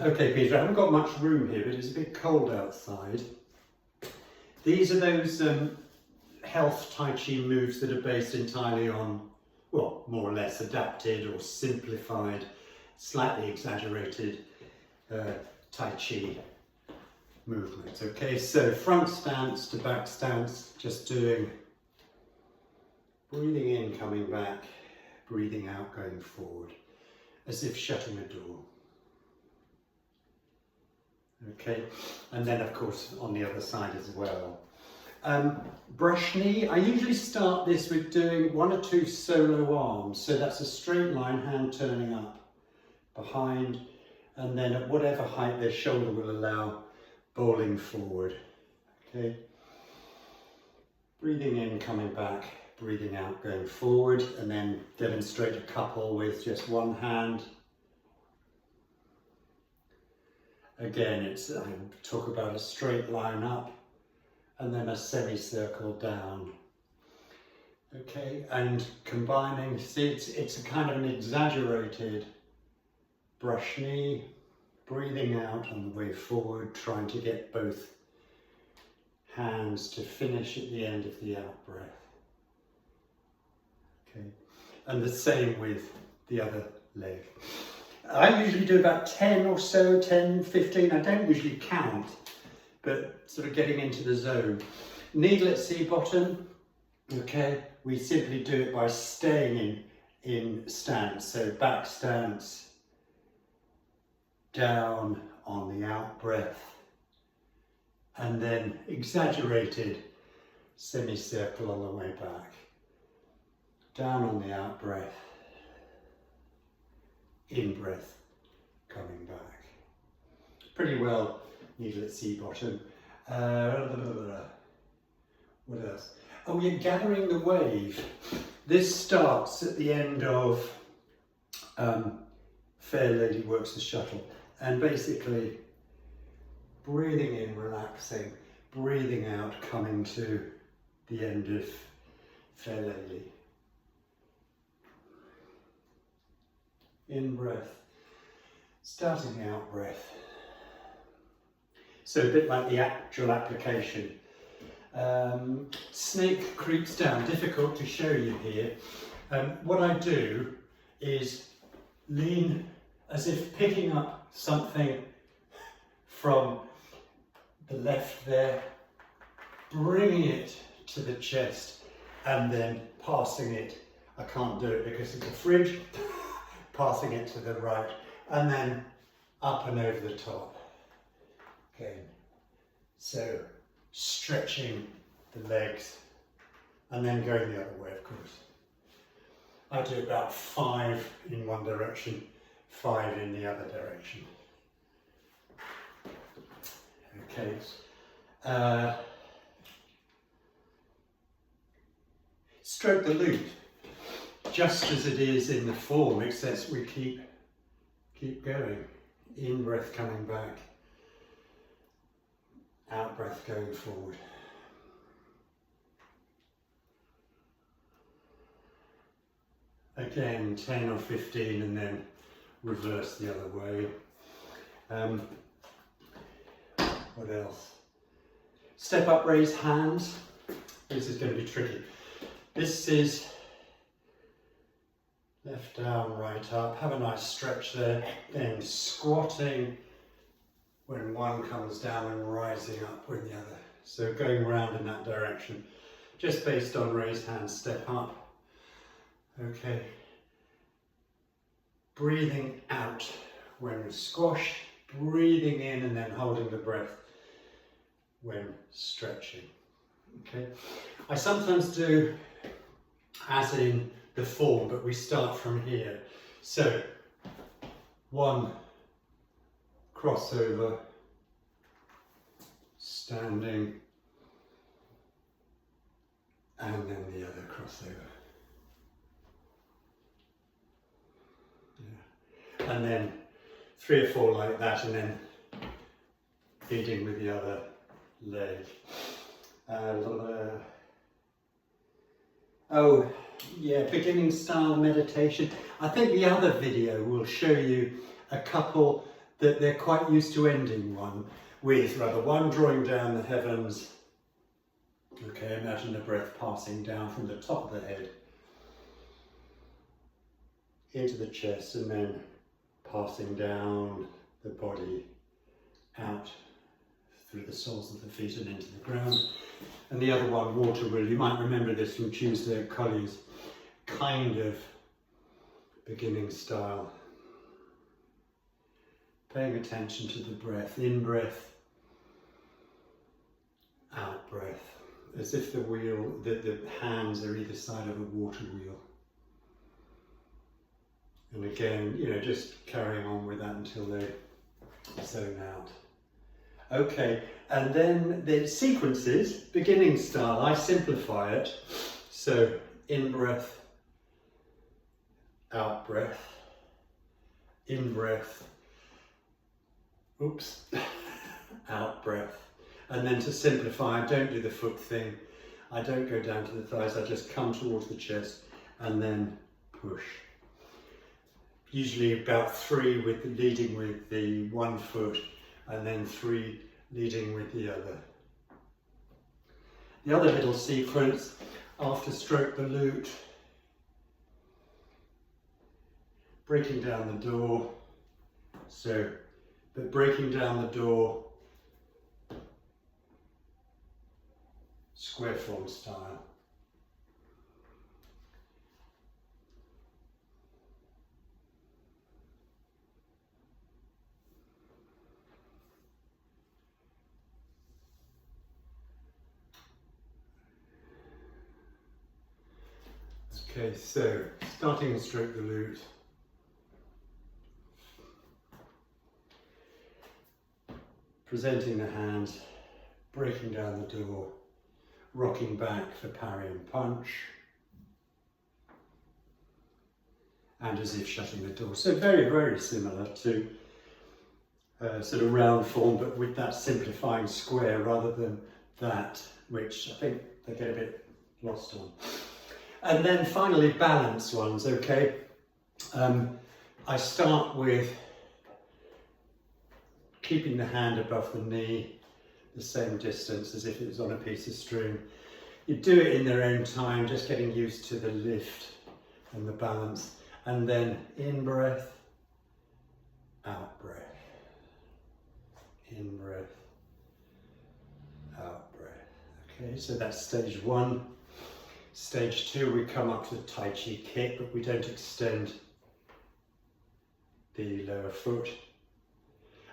Okay, Peter, I haven't got much room here, but it's a bit cold outside. These are those health Tai Chi moves that are based entirely on, well, more or less adapted or simplified, slightly exaggerated Tai Chi movements. Okay, so front stance to back stance, just doing breathing in, coming back, breathing out, going forward, as if shutting a door. Okay, and then of course on the other side as well. Brush knee, I usually start this with doing 1 or 2 solo arms, so that's a straight line, hand turning up, behind, and then at whatever height their shoulder will allow, bowling forward. Okay, breathing in, coming back, breathing out, going forward, and then demonstrate a couple with just one hand. Again, I talk about a straight line up and then a semicircle down. Okay, and combining, see, it's a kind of an exaggerated brush knee, breathing out on the way forward, trying to get both hands to finish at the end of the out breath. Okay, and the same with the other leg. I usually do about 10 or so, 10, 15, I don't usually count, but sort of getting into the zone. Needle at sea bottom, okay, we simply do it by staying in stance, so back stance, down on the out breath, and then exaggerated semicircle on the way back, down on the out breath, in breath, coming back. Pretty well, needle at sea bottom. What else? Oh, we're gathering the wave. This starts at the end of Fair Lady Works the Shuttle, and basically breathing in, relaxing, breathing out, coming to the end of Fair Lady. In breath, starting the out breath. So a bit like the actual application. Snake creeps down, difficult to show you here. What I do is lean as if picking up something from the left there, bringing it to the chest and then passing it. I can't do it because it's a fridge. Passing it to the right and then up and over the top. Okay, so stretching the legs and then going the other way, of course. I do about 5 in one direction, 5 in the other direction. Okay, stroke the loop. Just as it is in the form, except we keep going. In breath coming back, out breath going forward. Again, 10 or 15 and then reverse the other way. What else? Step up, raise hands. This is going to be tricky. This is left down, right up, have a nice stretch there, then squatting when one comes down and rising up when the other. So going round in that direction, just based on raised hands, step up. Okay. Breathing out when we squash, breathing in and then holding the breath when stretching. Okay. I sometimes do as in the form, but we start from here. So 1 crossover, standing, and then the other crossover. Yeah. And then 3 or 4 like that, and then feeding with the other leg. Oh, yeah, beginning style meditation. I think the other video will show you a couple that they're quite used to ending one with, rather, one drawing down the heavens. Okay, imagine the breath passing down from the top of the head into the chest and then passing down the body out through the soles of the feet and into the ground. And the other one, water wheel. You might remember this from Tuesday at Collier's, kind of beginning style. Paying attention to the breath, in breath, out breath, as if the wheel, the hands are either side of a water wheel. And again, you know, just carrying on with that until they zone out. Okay, and then the sequences, beginning style, I simplify it. So in breath, out breath, in breath, oops, out breath. And then to simplify, I don't do the foot thing. I don't go down to the thighs, I just come towards the chest and then push. Usually about 3 leading with the one foot and then 3 leading with the other. The other little sequence, after stroke the lute, breaking down the door. So, but breaking down the door, square form style. Okay, so starting to stroke the lute. Presenting the hands, breaking down the door, rocking back for parry and punch, and as if shutting the door. So very, very similar to sort of round form, but with that simplifying square rather than that, which I think they get a bit lost on. And then finally, balance ones, okay? I start with keeping the hand above the knee, the same distance as if it was on a piece of string. You do it in their own time, just getting used to the lift and the balance. And then in breath, out breath. In breath, out breath. Okay, so that's stage 1. Stage 2, we come up to the Tai Chi kick, but we don't extend the lower foot.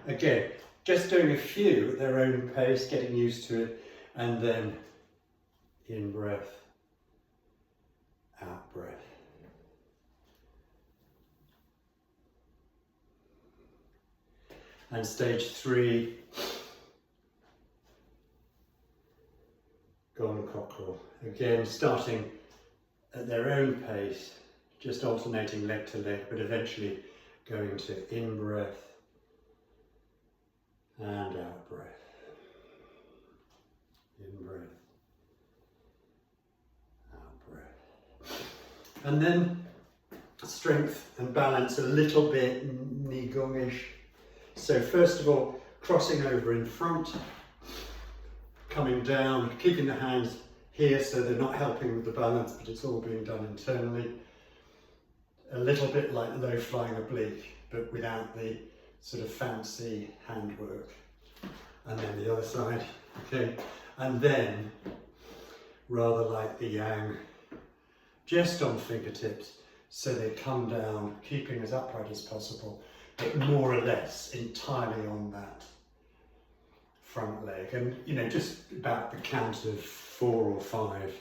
Again, just doing a few at their own pace, getting used to it, and then in breath, out breath. And stage 3, golden cockerel. Again, starting at their own pace, just alternating leg to leg, but eventually going to in breath and out breath. In breath, out breath. And then strength and balance a little bit qigong-ish. So first of all, crossing over in front, coming down, keeping the hands here so they're not helping with the balance, but it's all being done internally. A little bit like low flying oblique, but without the sort of fancy handwork. And then the other side, okay. And then, rather like the yang, just on fingertips, so they come down, keeping as upright as possible, but more or less entirely on that front leg. And, you know, just about the count of 4 or 5.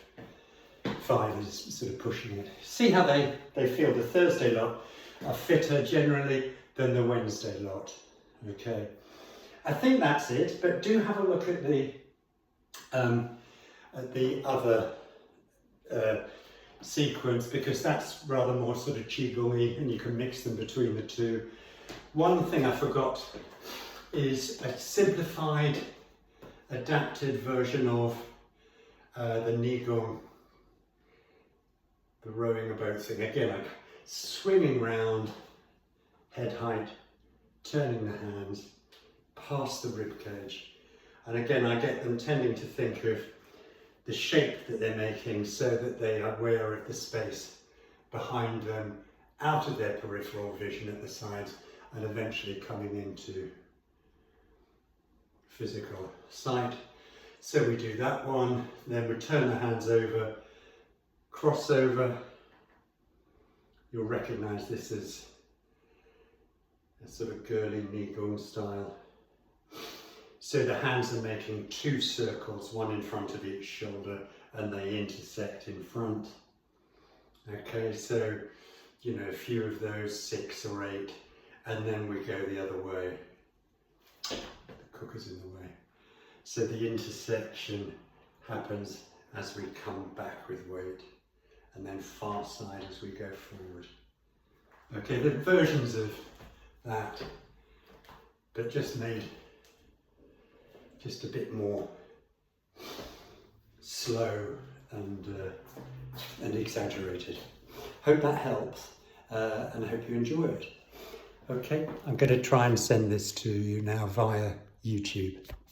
5 is sort of pushing it. See how they feel. The Thursday lot are fitter generally than the Wednesday lot. Okay. I think that's it, but do have a look at the other sequence, because that's rather more sort of qigong-y, and you can mix them between the two. One thing I forgot is a simplified, adapted version of the qigong, the rowing a boat thing. Again, like swinging round, head height turning the hands past the rib cage. And again, I get them tending to think of the shape that they're making so that they are aware of the space behind them, out of their peripheral vision at the sides, and eventually coming into physical sight. So we do that one, then we turn the hands over, cross over. You'll recognise this as a sort of girly qigong-style. So the hands are making two circles, one in front of each shoulder, and they intersect in front. Okay, so, you know, a few of those, 6 or 8, and then we go the other way. The cooker's in the way. So the intersection happens as we come back with weight, and then far side as we go forward. Okay, the versions of that, but just made just a bit more slow and exaggerated. Hope that helps, and I hope you enjoy it. Okay, I'm going to try and send this to you now via YouTube.